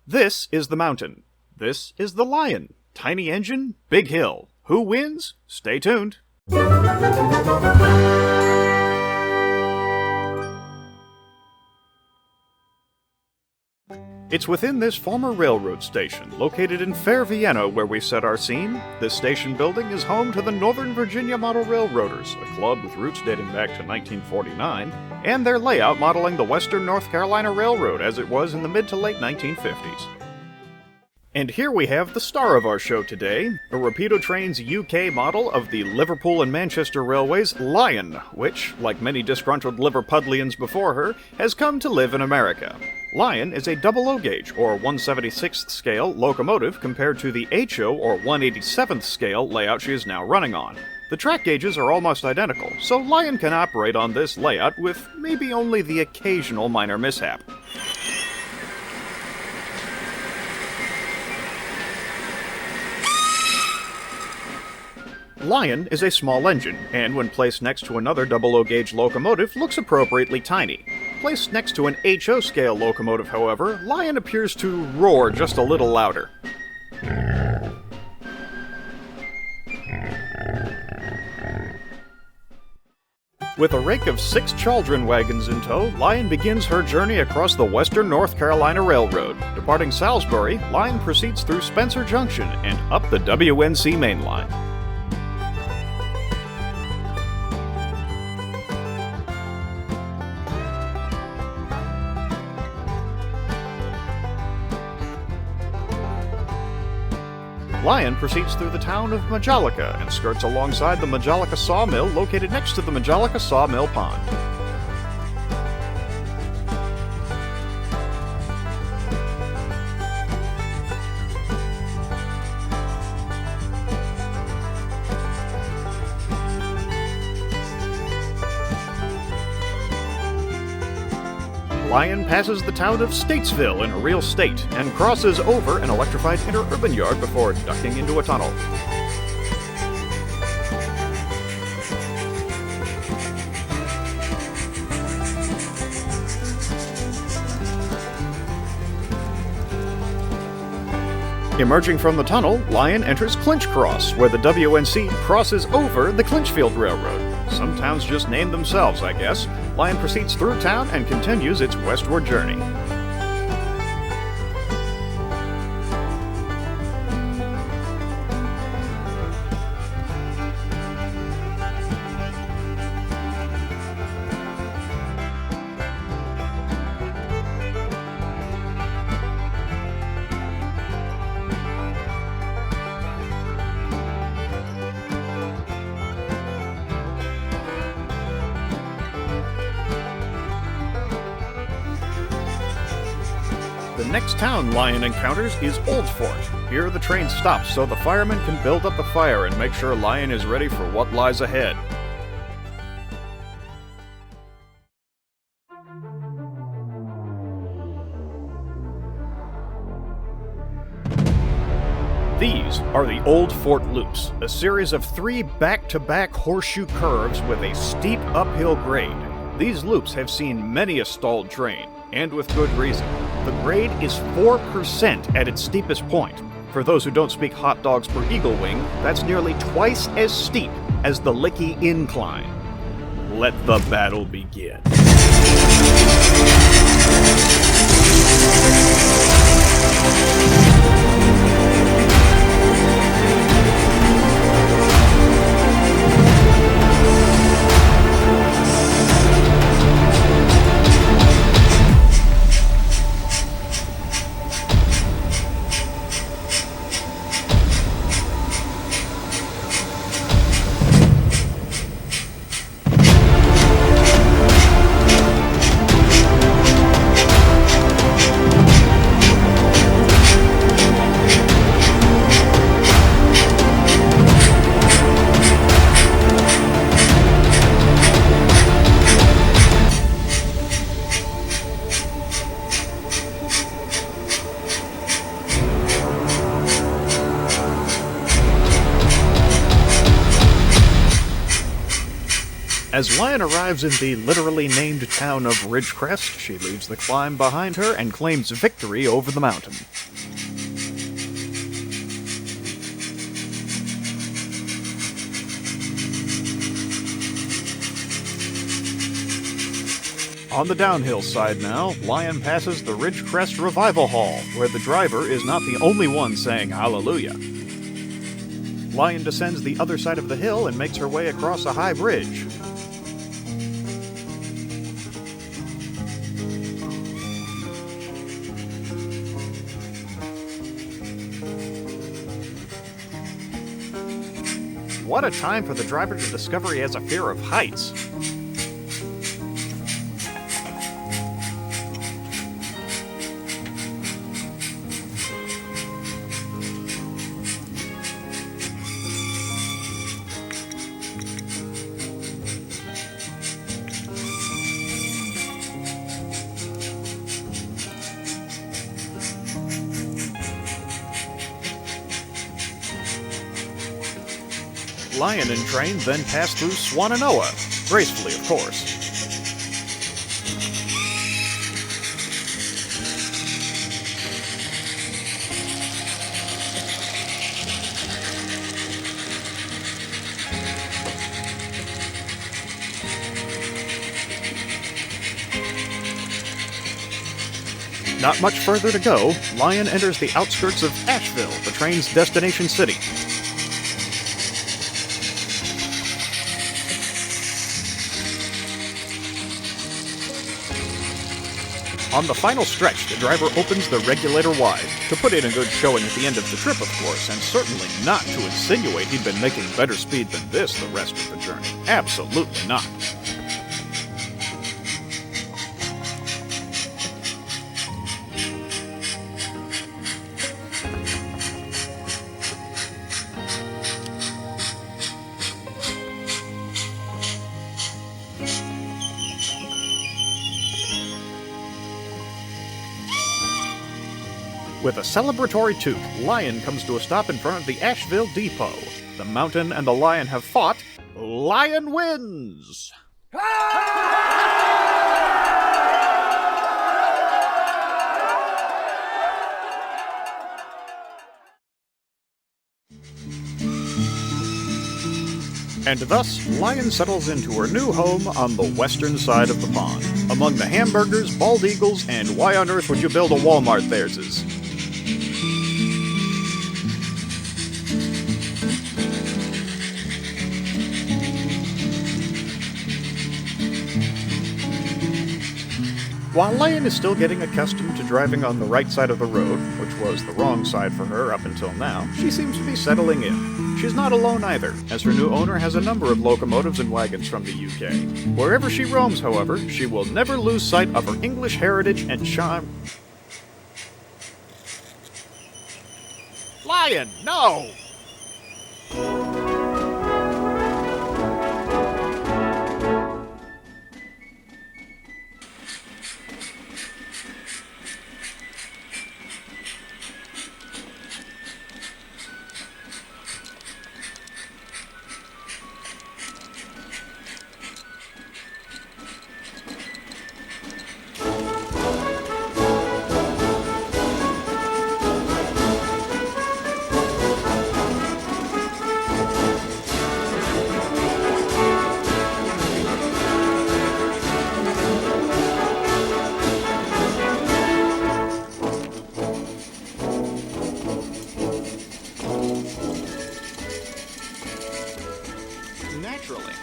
This is the mountain. This is the lion. Tiny engine, big hill. Who wins? Stay tuned. It's within this former railroad station, located in fair Vienna, where we set our scene. This station building is home to the Northern Virginia Model Railroaders, a club with roots dating back to 1949, and their layout modeling the Western North Carolina Railroad as it was in the mid to late 1950s. And here we have the star of our show today, a Rapido Trains UK model of the Liverpool and Manchester Railways Lion, which, like many disgruntled Liverpudlians before her, has come to live in America. Lion is a double O gauge, or 176th scale, locomotive compared to the HO, or 187th scale, layout she is now running on. The track gauges are almost identical, so Lion can operate on this layout with maybe only the occasional minor mishap. Lion is a small engine, and when placed next to another double O gauge locomotive, looks appropriately tiny. Placed next to an HO scale locomotive, however, Lion appears to roar just a little louder. With a rake of 6 Chaldron wagons in tow, Lion begins her journey across the Western North Carolina Railroad. Departing Salisbury, Lion proceeds through Spencer Junction and up the WNC main line. Lion proceeds through the town of Majolica and skirts alongside the Majolica Sawmill located next to the Majolica Sawmill Pond. Lion passes the town of Statesville in a real state and crosses over an electrified interurban yard before ducking into a tunnel. Emerging from the tunnel, Lion enters Clinch Cross, where the WNC crosses over the Clinchfield Railroad. Some towns just name themselves, I guess. Lion proceeds through town and continues its westward journey. The next town Lion encounters is Old Fort. Here the train stops so the firemen can build up the fire and make sure Lion is ready for what lies ahead. These are the Old Fort Loops, a series of 3 back-to-back horseshoe curves with a steep uphill grade. These loops have seen many a stalled train, and with good reason. The grade is 4% at its steepest point. For those who don't speak hot dogs per eagle wing, that's nearly twice as steep as the Lickey Incline. Let the battle begin. As Lion arrives in the literally named town of Ridgecrest, she leaves the climb behind her and claims victory over the mountain. On the downhill side now, Lion passes the Ridgecrest Revival Hall, where the driver is not the only one saying hallelujah. Lion descends the other side of the hill and makes her way across a high bridge. What a time for the driver to discover he has a fear of heights. Lion and train then pass through Swannanoa, gracefully of course. Not much further to go, Lion enters the outskirts of Asheville, the train's destination city. On the final stretch, the driver opens the regulator wide, to put in a good showing at the end of the trip, of course, and certainly not to insinuate he'd been making better speed than this the rest of the journey. Absolutely not. With a celebratory toot, Lion comes to a stop in front of the Asheville Depot. The mountain and the lion have fought. Lion wins! And thus, Lion settles into her new home on the western side of the pond, among the hamburgers, bald eagles, and why on earth would you build a Walmart there's. While Lion is still getting accustomed to driving on the right side of the road, which was the wrong side for her up until now, she seems to be settling in. She's not alone either, as her new owner has a number of locomotives and wagons from the UK. Wherever she roams, however, she will never lose sight of her English heritage and charm. Lion, no! Naturally.